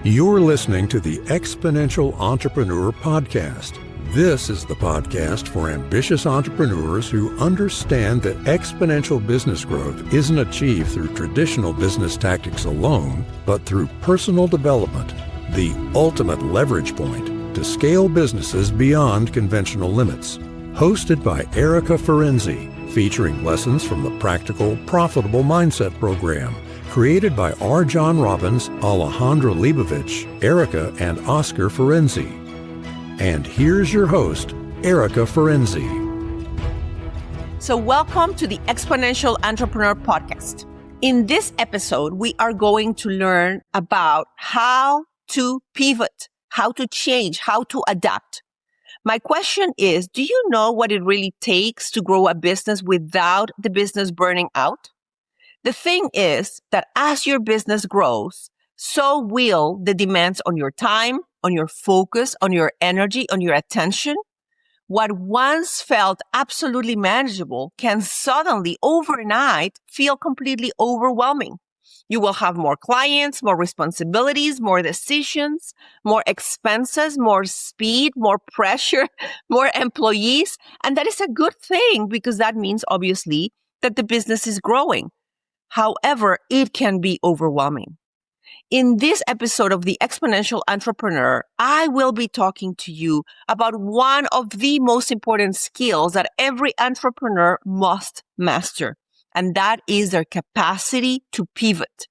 You're listening to the Exponential Entrepreneur Podcast. This is the podcast for ambitious entrepreneurs who understand that exponential business growth isn't achieved through traditional business tactics alone, but through personal development, the ultimate leverage point to scale businesses beyond conventional limits. Hosted by Erika Ferenczi, featuring lessons from the Practical, Profitable Mindset program, created by R. John Robbins, Alejandra Leibovich, Erika, and Oscar Ferenczi. And here's your host, Erika Ferenczi. So welcome to the Exponential Entrepreneur Podcast. In this episode, we are going to learn about how to pivot, how to change, how to adapt. My question is, do you know what it really takes to grow a business without the business burning out? The thing is that as your business grows, so will the demands on your time, on your focus, on your energy, on your attention. What once felt absolutely manageable can suddenly, overnight, feel completely overwhelming. You will have more clients, more responsibilities, more decisions, more expenses, more speed, more pressure, more employees. And that is a good thing because that means, obviously, that the business is growing. However, it can be overwhelming. In this episode of The Exponential Entrepreneur, I will be talking to you about one of the most important skills that every entrepreneur must master, and that is their capacity to pivot.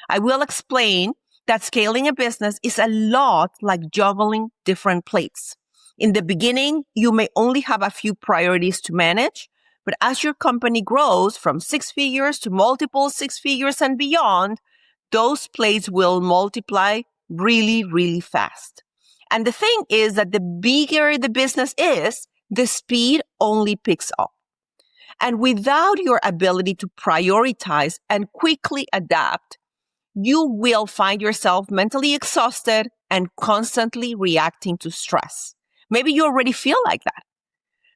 I will explain that scaling a business is a lot like juggling different plates. In the beginning, you may only have a few priorities to manage, but as your company grows from 6 figures to multiple 6 figures and beyond, those plates will multiply really, really fast. And the thing is that the bigger the business is, the speed only picks up. And without your ability to prioritize and quickly adapt, you will find yourself mentally exhausted and constantly reacting to stress. Maybe you already feel like that.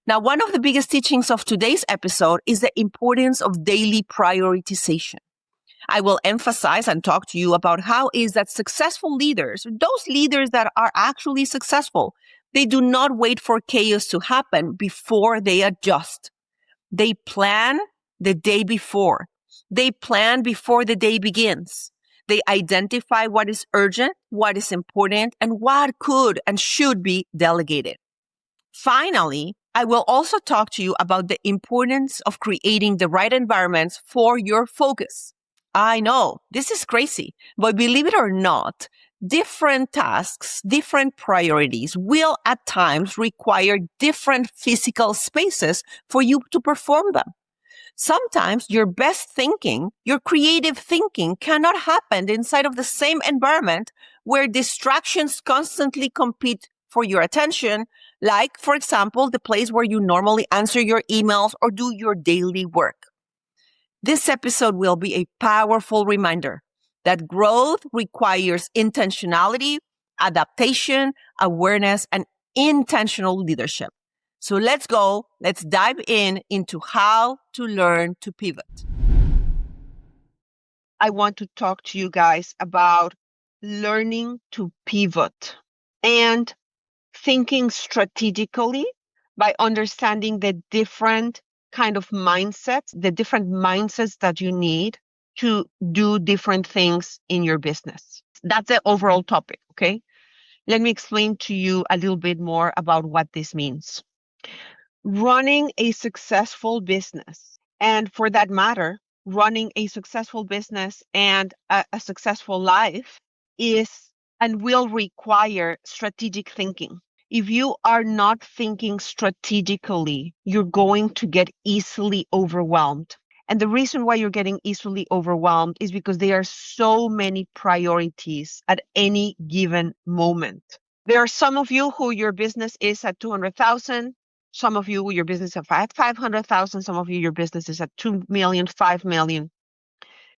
Now, one of the biggest teachings of today's episode is the importance of daily prioritization. I will emphasize and talk to you about how is that successful leaders, those leaders that are actually successful, they do not wait for chaos to happen before they adjust. They plan the day before. They plan before the day begins. They identify what is urgent, what is important, and what could and should be delegated. Finally, I will also talk to you about the importance of creating the right environments for your focus. I know, this is crazy, but believe it or not, different tasks, different priorities will at times require different physical spaces for you to perform them. Sometimes your best thinking, your creative thinking cannot happen inside of the same environment where distractions constantly compete for your attention, like, for example, the place where you normally answer your emails or do your daily work. This episode will be a powerful reminder that growth requires intentionality, adaptation, awareness, and intentional leadership. So let's go. Let's dive into how to learn to pivot. I want to talk to you guys about learning to pivot and thinking strategically by understanding the different kind of mindsets, the different mindsets that you need to do different things in your business. That's the overall topic, okay? Let me explain to you a little bit more about what this means. Running a successful business, and for that matter, running a successful business and a successful life is and will require strategic thinking. If you are not thinking strategically, you're going to get easily overwhelmed. And the reason why you're getting easily overwhelmed is because there are so many priorities at any given moment. There are some of you who your business is at 200,000. Some of you, your business is at 500,000. Some of you, your business is at 2 million, 5 million.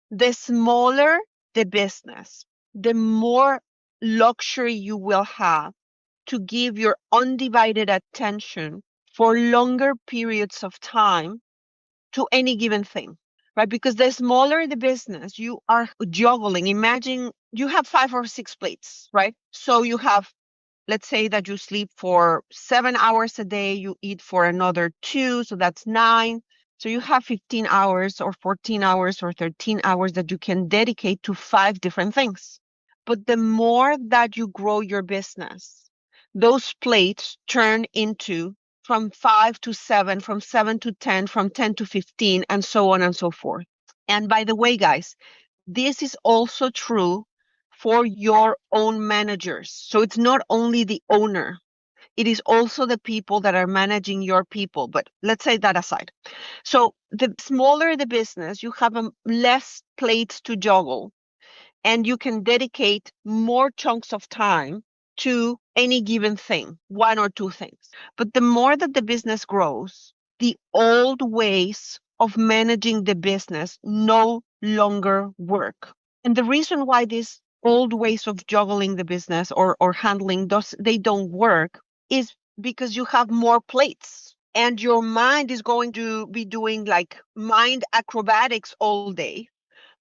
The smaller the business, the more luxury you will have to give your undivided attention for longer periods of time to any given thing. right? Because the smaller the business, you are juggling. Imagine you have 5 or 6 plates, right? So you have, let's say that you sleep for 7 hours a day, you eat for another 2, so that's 9. So you have 15 hours or 14 hours or 13 hours that you can dedicate to 5 different things. But the more that you grow your business, those plates turn into from 5 to 7, from 7 to 10, from 10 to 15, and so on and so forth. And by the way, guys, this is also true for your own managers. So it's not only the owner, it is also the people that are managing your people. But let's say that aside. So the smaller the business, you have less plates to juggle, and you can dedicate more chunks of time to any given thing, 1 or 2 things. But the more that the business grows, the old ways of managing the business no longer work. And the reason why these old ways of juggling the business or handling those, they don't work, is because you have more plates and your mind is going to be doing like mind acrobatics all day,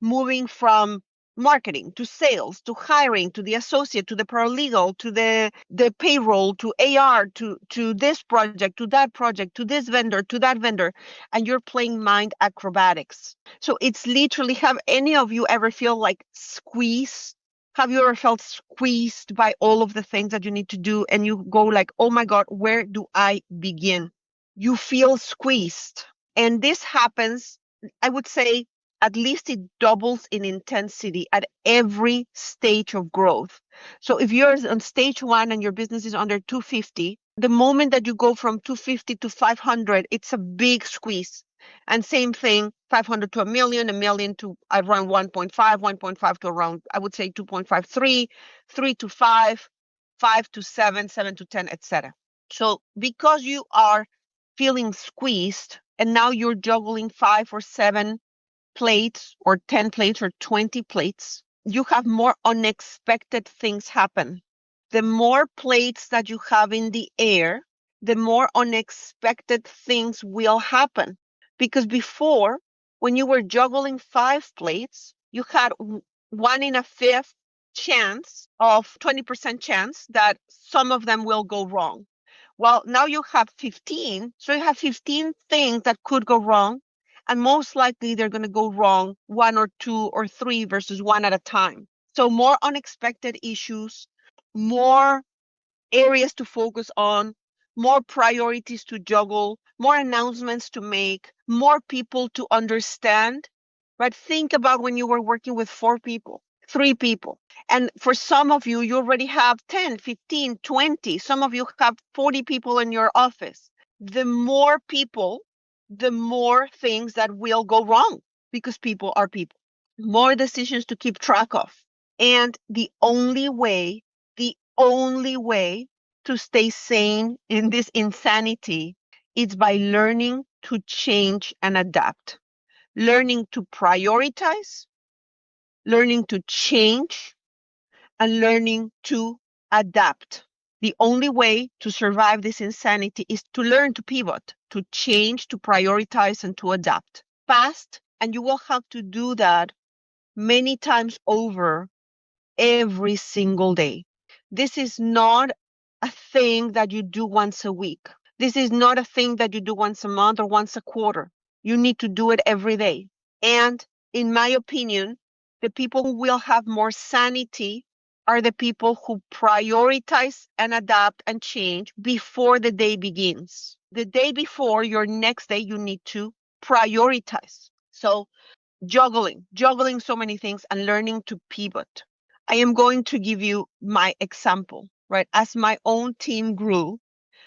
moving from marketing to sales to hiring to the associate to the paralegal to the payroll to AR to this project to that project to this vendor to that vendor, and you're playing mind acrobatics. So it's literally, have any of you ever feel like squeezed? Have you ever felt squeezed by all of the things that you need to do and you go like, oh my God, where do I begin? You feel squeezed. And this happens, I would say, at least it doubles in intensity at every stage of growth. So if you're on stage 1 and your business is under 250, the moment that you go from 250 to 500, it's a big squeeze. And same thing, 500 to a million to around 1.5, 1.5 to around, I would say 2.53, 3 to 5, 5 to 7, 7 to 10, etc. So because you are feeling squeezed and now you're juggling 5 or 7 plates or 10 plates or 20 plates, you have more unexpected things happen. The more plates that you have in the air, the more unexpected things will happen. Because before, when you were juggling 5 plates, you had 1 in a 5th chance of 20% chance that some of them will go wrong. Well, now you have 15, so you have 15 things that could go wrong, and most likely they're going to go wrong 1 or 2 or 3 versus 1 at a time. So more unexpected issues, more areas to focus on, more priorities to juggle, more announcements to make, more people to understand, right? Think about when you were working with 4 people, 3 people. And for some of you, you already have 10, 15, 20. Some of you have 40 people in your office. The more people, the more things that will go wrong, because people are people. More decisions to keep track of. And the only way to stay sane in this insanity is by learning to change and adapt, learning to prioritize, learning to change, and learning to adapt. The only way to survive this insanity is to learn to pivot, to change, to prioritize, and to adapt fast. And you will have to do that many times over every single day. This is not a thing that you do once a week. This is not a thing that you do once a month or once a quarter. You need to do it every day. And in my opinion, the people who will have more sanity are the people who prioritize and adapt and change before the day begins. The day before, your next day, you need to prioritize. So juggling so many things and learning to pivot. I am going to give you my example, right? As my own team grew,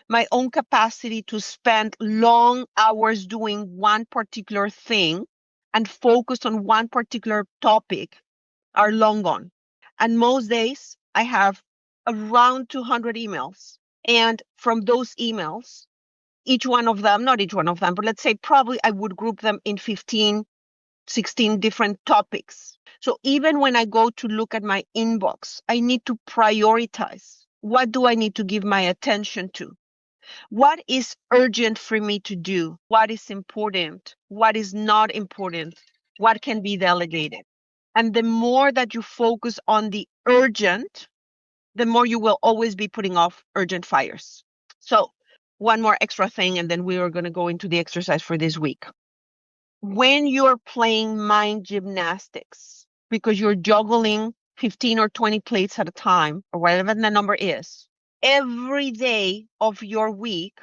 my own capacity to spend long hours doing one particular thing and focus on one particular topic are long gone. And most days I have around 200 emails. And from those emails, each one of them, not each one of them, but let's say probably I would group them in 15, 16 different topics. So even when I go to look at my inbox, I need to prioritize. What do I need to give my attention to? What is urgent for me to do? What is important? What is not important? what can be delegated. And the more that you focus on the urgent, the more you will always be putting off urgent fires. So one more extra thing, and then we are going to go into the exercise for this week. When you're playing mind gymnastics, because you're juggling 15 or 20 plates at a time, or whatever the number is, every day of your week,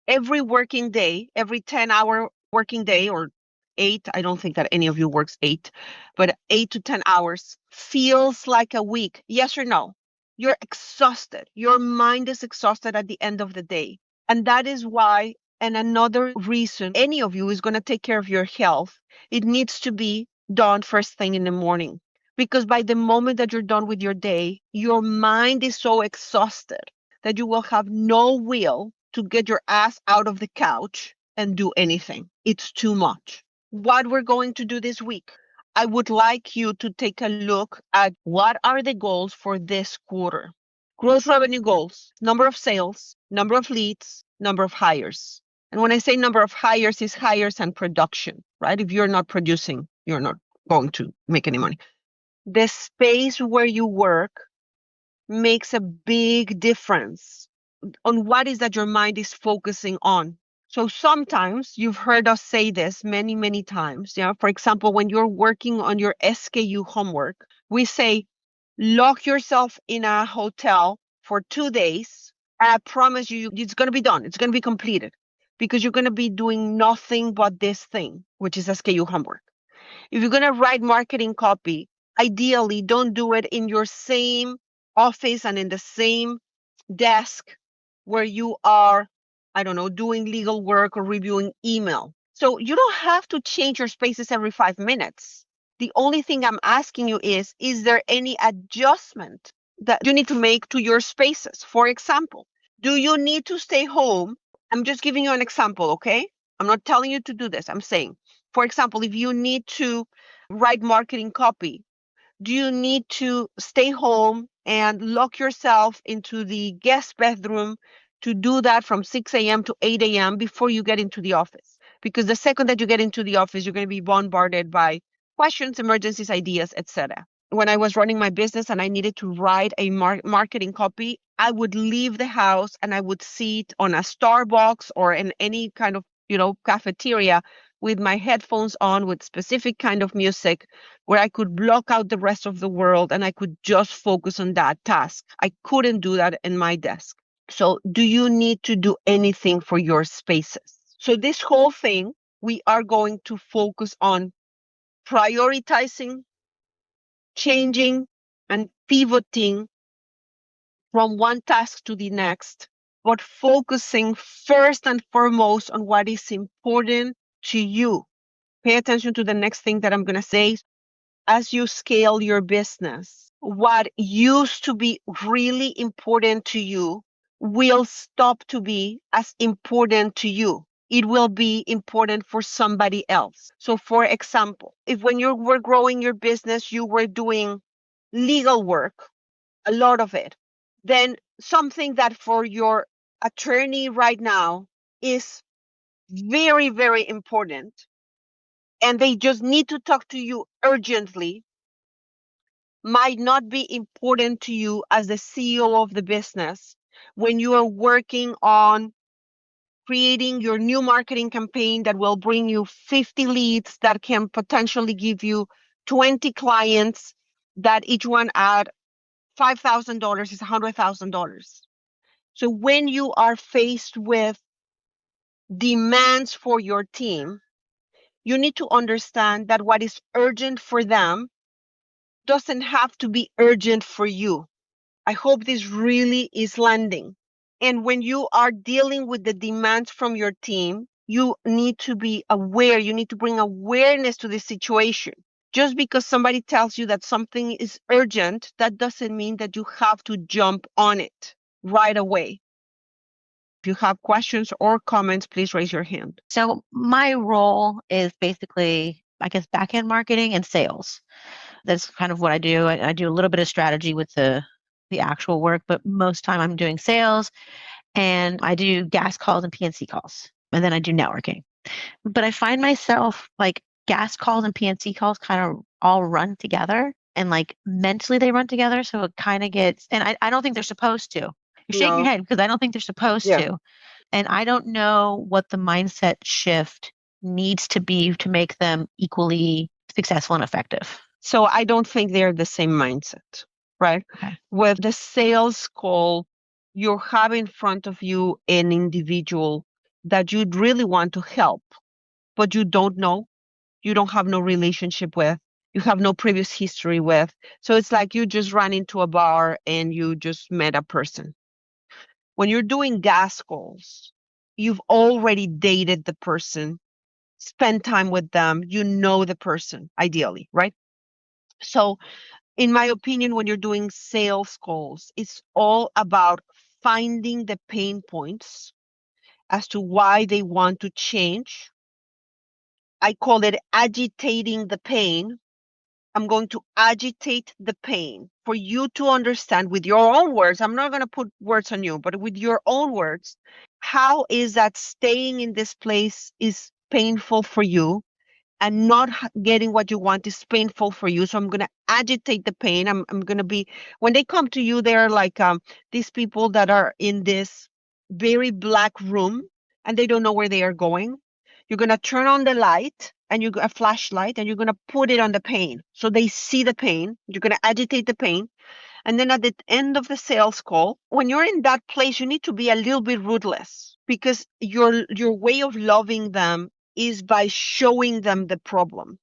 every working day, every 10-hour working day, or 8, I don't think that any of you works 8, but 8 to 10 hours feels like a week. Yes or no? You're exhausted. Your mind is exhausted at the end of the day. And that is why, and another reason any of you is going to take care of your health, it needs to be done first thing in the morning. Because by the moment that you're done with your day, your mind is so exhausted that you will have no will to get your ass out of the couch and do anything. It's too much. What we're going to do this week, I would like you to take a look at what are the goals for this quarter. Gross revenue goals, number of sales, number of leads, number of hires. And when I say number of hires, is hires and production, right? If you're not producing, you're not going to make any money. The space where you work makes a big difference on what is that your mind is focusing on. So sometimes you've heard us say this many, many times. Yeah. For example, when you're working on your SKU homework, we say, lock yourself in a hotel for 2 days. I promise you, it's going to be done. It's going to be completed because you're going to be doing nothing but this thing, which is SKU homework. If you're going to write marketing copy, ideally don't do it in your same office and in the same desk where you are, I don't know, doing legal work or reviewing email. So you don't have to change your spaces every 5 minutes. The only thing I'm asking you is there any adjustment that you need to make to your spaces? For example, do you need to stay home? I'm just giving you an example, okay? I'm not telling you to do this. I'm saying, for example, if you need to write marketing copy, do you need to stay home and lock yourself into the guest bedroom to do that from 6 a.m. to 8 a.m. before you get into the office? Because the second that you get into the office, you're going to be bombarded by questions, emergencies, ideas, etc. When I was running my business and I needed to write a marketing copy, I would leave the house and I would sit on a Starbucks or in any kind of, cafeteria with my headphones on with specific kind of music where I could block out the rest of the world and I could just focus on that task. I couldn't do that in my desk. So do you need to do anything for your spaces? So this whole thing, we are going to focus on prioritizing, changing, and pivoting from one task to the next, but focusing first and foremost on what is important to you. Pay attention to the next thing that I'm going to say. As you scale your business, what used to be really important to you will stop to be as important to you. It will be important for somebody else. So for example, if when you were growing your business, you were doing legal work, a lot of it, then something that for your attorney right now is very, very important, and they just need to talk to you urgently, might not be important to you as the CEO of the business when you are working on creating your new marketing campaign that will bring you 50 leads that can potentially give you 20 clients that each one at $5,000 is $100,000. So when you are faced with demands for your team, you need to understand that what is urgent for them doesn't have to be urgent for you. I hope this really is landing. And when you are dealing with the demands from your team, you need to be aware. You need to bring awareness to the situation. Just because somebody tells you that something is urgent, that doesn't mean that you have to jump on it right away. If you have questions or comments, please raise your hand. So my role is basically, I guess, back-end marketing and sales. That's kind of what I do. I do a little bit of strategy with the actual work, but most time I'm doing sales, and I do G.A.S calls and PNC calls, and then I do networking. But I find myself like G.A.S calls and PNC calls kind of all run together, and like mentally they run together. So it kind of gets, and I don't think they're supposed to. You're shaking your No. head because I don't think they're supposed Yeah. to. And I don't know what the mindset shift needs to be to make them equally successful and effective. So I don't think they're the same mindset, right? Okay. With the sales call, you have in front of you an individual that you'd really want to help, but you don't know, you don't have no relationship with, you have no previous history with. So it's like you just ran into a bar and you just met a person. When you're doing gas calls, you've already dated the person, spend time with them, you know the person ideally, right? So in my opinion, when you're doing sales calls, it's all about finding the pain points as to why they want to change. I call it agitating the pain. I'm going to agitate the pain for you to understand with your own words. I'm not going to put words on you, but with your own words, how is that staying in this place is painful for you, and not getting what you want is painful for you. So I'm going to agitate the pain. I'm going to be, when they come to you, they're like these people that are in this very black room and they don't know where they are going. You're going to turn on the light and a flashlight, and you're going to put it on the pain. So they see the pain. You're going to agitate the pain. And then at the end of the sales call, when you're in that place, you need to be a little bit ruthless, because your way of loving them is by showing them the problem.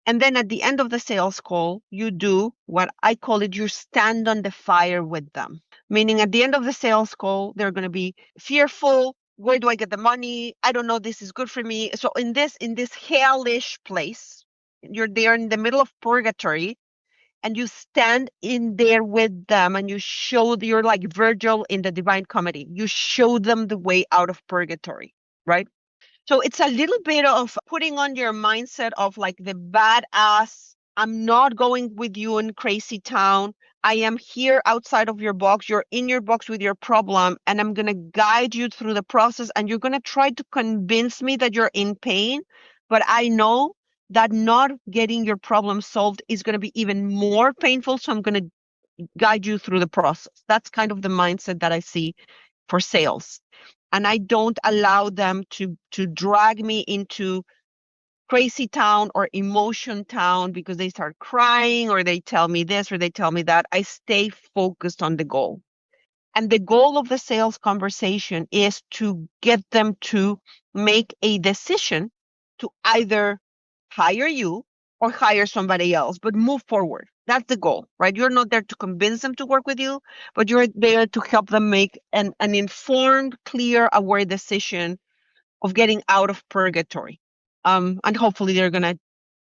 And then at the end of the sales call, you do what I call it, you stand on the fire with them. Meaning at the end of the sales call, they're going to be fearful. Where do I get the money? I don't know. This is good for me. So in this hellish place, you're there in the middle of purgatory, and you stand in there with them, and you're like Virgil in the Divine Comedy. You show them the way out of purgatory, right? So it's a little bit of putting on your mindset of like the badass. I'm not going with you in crazy town. I am here outside of your box. You're in your box with your problem, and I'm going to guide you through the process. And you're going to try to convince me that you're in pain. But I know that not getting your problem solved is going to be even more painful. So I'm going to guide you through the process. That's kind of the mindset that I see for sales. And I don't allow them to drag me into crazy town or emotion town because they start crying or they tell me this or they tell me that. I stay focused on the goal. And the goal of the sales conversation is to get them to make a decision to either hire you or hire somebody else, but move forward. That's the goal, right? You're not there to convince them to work with you, but you're there to help them make an informed, clear, aware decision of getting out of purgatory. And hopefully they're going to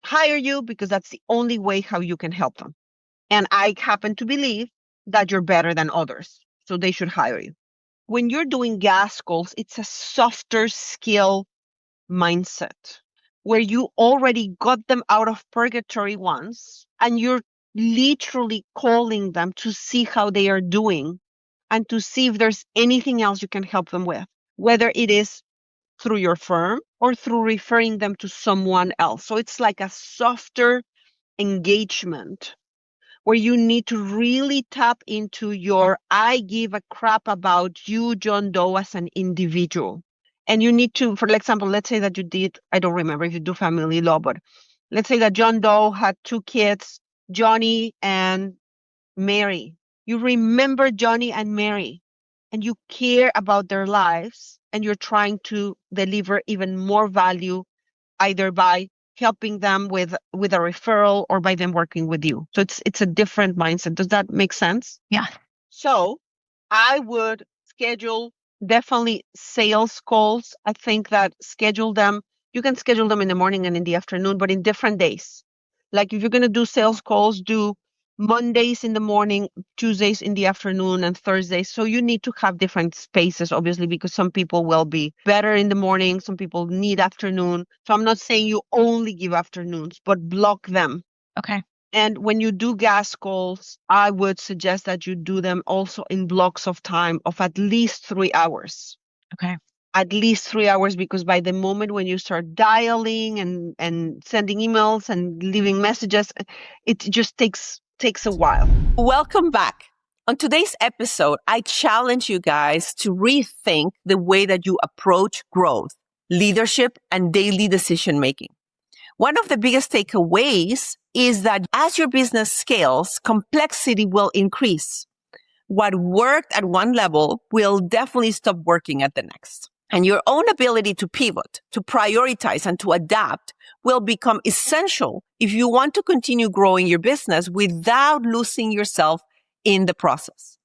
hire you, because that's the only way how you can help them. And I happen to believe that you're better than others, so they should hire you. When you're doing G.A.S calls, it's a softer skill mindset where you already got them out of purgatory once, and you're literally calling them to see how they are doing and to see if there's anything else you can help them with, whether it is through your firm or through referring them to someone else. So it's like a softer engagement where you need to really tap into your I give a crap about you, John Doe, as an individual. And you need to, for example, let's say that you did, I don't remember if you do family law, but let's say that John Doe had two kids, Johnny and Mary. You remember Johnny and Mary, and you care about their lives, and you're trying to deliver even more value either by helping them with a referral or by them working with you. So it's a different mindset. Does that make sense? Yeah. So I would schedule definitely sales calls. I think that you can schedule them in the morning and in the afternoon, but in different days. Like if you're going to do sales calls, do Mondays in the morning, Tuesdays in the afternoon, and Thursdays. So you need to have different spaces, obviously, because some people will be better in the morning. Some people need afternoon. So I'm not saying you only give afternoons, but block them. Okay. And when you do G.A.S calls, I would suggest that you do them also in blocks of time of at least 3 hours. Okay. at least 3 hours, because by the moment when you start dialing and sending emails and leaving messages, it just takes a while. Welcome back. On today's episode, I challenge you guys to rethink the way that you approach growth, leadership, and daily decision making. One of the biggest takeaways is that as your business scales, complexity will increase. What worked at one level will definitely stop working at the next. And your own ability to pivot, to prioritize, and to adapt will become essential if you want to continue growing your business without losing yourself in the process.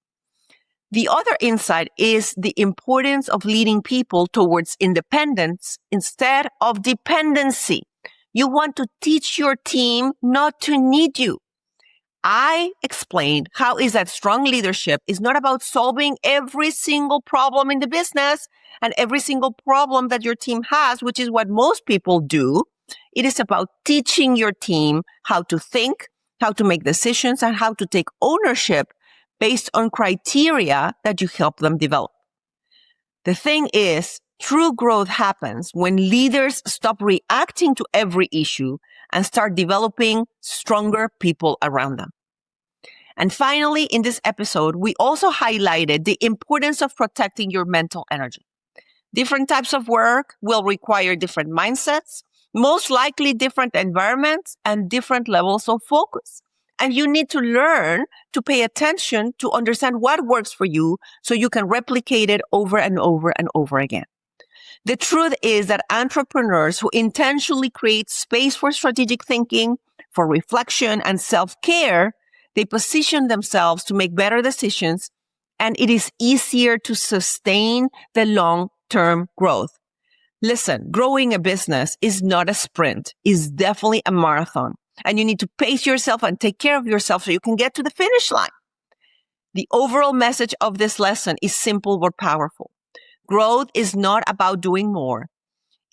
The other insight is the importance of leading people towards independence instead of dependency. You want to teach your team not to need you. I explained how is that strong leadership is not about solving every single problem in the business and every single problem that your team has, which is what most people do. It is about teaching your team how to think, how to make decisions, and how to take ownership based on criteria that you help them develop. The thing is, true growth happens when leaders stop reacting to every issue and start developing stronger people around them. And finally, in this episode, we also highlighted the importance of protecting your mental energy. Different types of work will require different mindsets, most likely different environments and different levels of focus. And you need to learn to pay attention to understand what works for you so you can replicate it over and over and over again. The truth is that entrepreneurs who intentionally create space for strategic thinking, for reflection and self-care, they position themselves to make better decisions, and it is easier to sustain the long-term growth. Listen, growing a business is not a sprint. It's definitely a marathon. And you need to pace yourself and take care of yourself so you can get to the finish line. The overall message of this lesson is simple but powerful. Growth is not about doing more.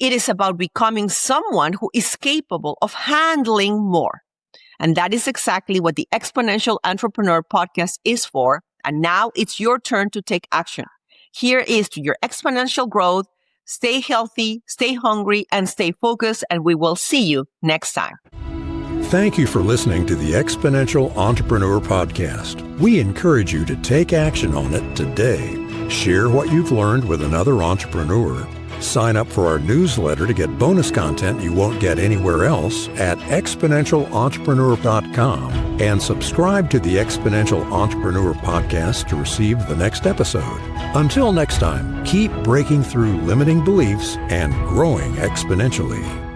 It is about becoming someone who is capable of handling more. And that is exactly what the Exponential Entrepreneur Podcast is for. And now it's your turn to take action. Here is to your exponential growth. Stay healthy, stay hungry, and stay focused. And we will see you next time. Thank you for listening to the Exponential Entrepreneur Podcast. We encourage you to take action on it today. Share what you've learned with another entrepreneur. Sign up for our newsletter to get bonus content you won't get anywhere else at exponentialentrepreneur.com, and subscribe to the Exponential Entrepreneur Podcast to receive the next episode. Until next time, keep breaking through limiting beliefs and growing exponentially.